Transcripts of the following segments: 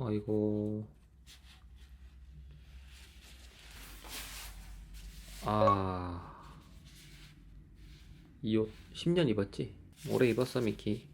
아이고. 아, 이 옷 10년 입었지? 오래 입었어, 미키.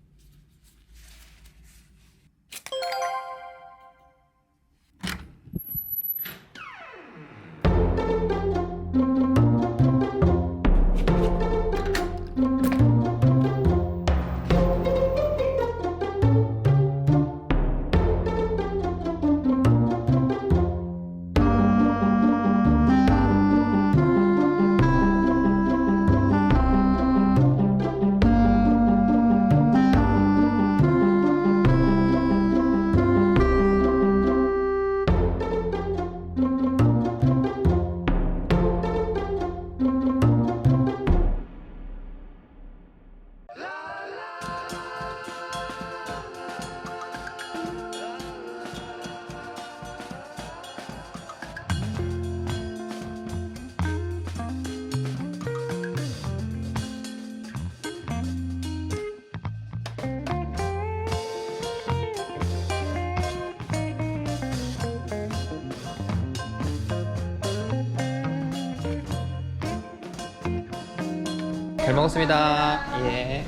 잘 먹었습니다. 예.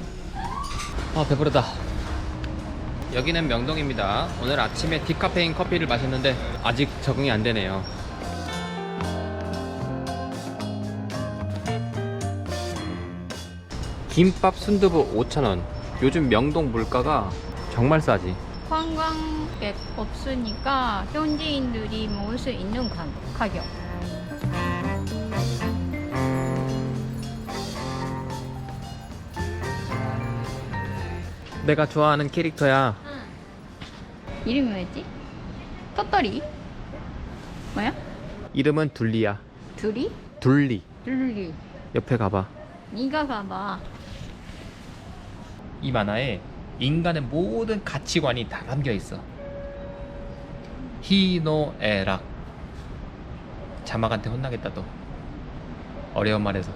아, 배부르다. 여기는 명동입니다. 오늘 아침에 디카페인 커피를 마셨는데 아직 적응이 안 되네요. 김밥 순두부 5,000원. 요즘 명동 물가가 정말 싸지. 관광객 없으니까 현지인들이 먹을 수 있는 가격. 내가 좋아하는 캐릭터야. 이름이 뭐였지? 토토리? 뭐야? 이름은 둘리야. 둘이? 둘리. 둘리. 옆에 가봐. 네가 가봐. 이 만화에 인간의 모든 가치관이 다 담겨 있어. 히노에락. 자막한테 혼나겠다 또. 어려운 말해서.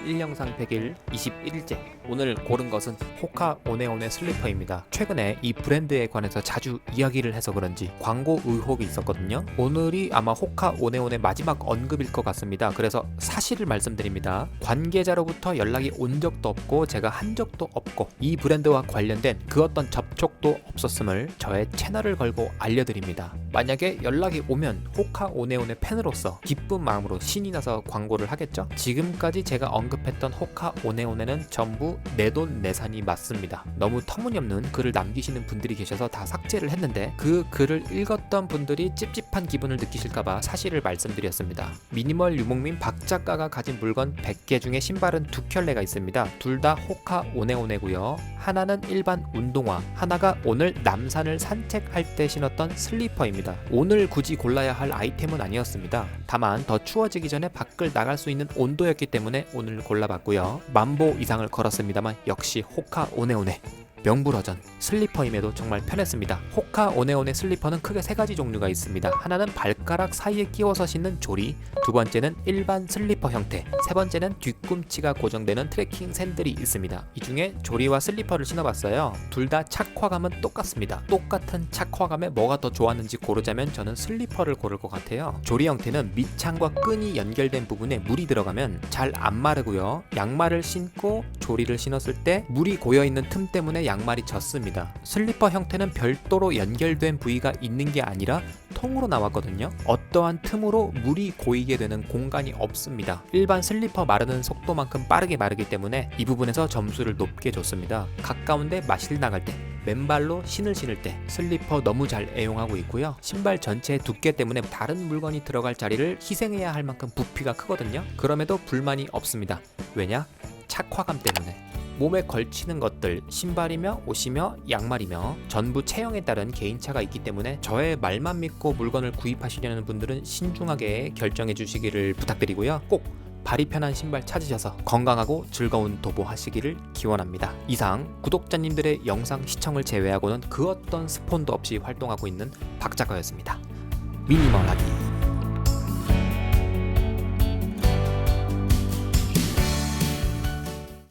1영상 100일 21일째. 오늘 고른 것은 호카 오네오네 슬리퍼입니다. 최근에 이 브랜드에 관해서 자주 이야기를 해서 그런지 광고 의혹이 있었거든요. 오늘이 아마 호카 오네오네 마지막 언급일 것 같습니다. 그래서 사실을 말씀드립니다. 관계자로부터 연락이 온 적도 없고 제가 한 적도 없고 이 브랜드와 관련된 그 어떤 접촉도 없었음을 저의 채널을 걸고 알려드립니다. 만약에 연락이 오면 호카 오네오네 팬으로서 기쁜 마음으로 신이 나서 광고를 하겠죠. 지금까지 제가 언급했던 호카 오네오네는 전부 내돈내산이 맞습니다. 너무 터무니없는 글을 남기시는 분들이 계셔서 다 삭제를 했는데 그 글을 읽었던 분들이 찝찝한 기분을 느끼실까봐 사실을 말씀드렸습니다. 미니멀 유목민 박 작가가 가진 물건 100개 중에 신발은 2켤레가 있습니다. 둘 다 호카 오네오네고요. 하나는 일반 운동화, 하나가 오늘 남산을 산책할 때 신었던 슬리퍼입니다. 오늘 굳이 골라야 할 아이템은 아니었습니다. 다만 더 추워지기 전에 밖을 나갈 수 있는 온도였기 때문에 오늘 골라봤고요. 10,000보 이상을 걸었습니다만 역시 호카 오네오네 명불허전. 슬리퍼임에도 정말 편했습니다. 호카 오네오네 슬리퍼는 크게 3가지 종류가 있습니다. 하나는 발가락 사이에 끼워서 신는 조리, 두 번째는 일반 슬리퍼 형태, 세 번째는 뒤꿈치가 고정되는 트레킹 샌들이 있습니다. 이 중에 조리와 슬리퍼를 신어봤어요. 둘 다 착화감은 똑같습니다. 똑같은 착화감에 뭐가 더 좋았는지 고르자면 저는 슬리퍼를 고를 것 같아요. 조리 형태는 밑창과 끈이 연결된 부분에 물이 들어가면 잘 안 마르고요. 양말을 신고 조리를 신었을 때 물이 고여있는 틈 때문에 양말이 젖습니다. 슬리퍼 형태는 별도로 연결된 부위가 있는 게 아니라 통으로 나왔거든요. 어떠한 틈으로 물이 고이게 되는 공간이 없습니다. 일반 슬리퍼 마르는 속도만큼 빠르게 마르기 때문에 이 부분에서 점수를 높게 줬습니다. 가까운데 마실 나갈 때, 맨발로 신을 신을 때 슬리퍼 너무 잘 애용하고 있고요. 신발 전체의 두께 때문에 다른 물건이 들어갈 자리를 희생해야 할 만큼 부피가 크거든요. 그럼에도 불만이 없습니다. 왜냐? 착화감 때문에. 몸에 걸치는 것들, 신발이며 옷이며 양말이며 전부 체형에 따른 개인차가 있기 때문에 저의 말만 믿고 물건을 구입하시려는 분들은 신중하게 결정해 주시기를 부탁드리고요. 꼭 발이 편한 신발 찾으셔서 건강하고 즐거운 도보하시기를 기원합니다. 이상 구독자님들의 영상 시청을 제외하고는 그 어떤 스폰도 없이 활동하고 있는 박 작가였습니다. 미니멀하기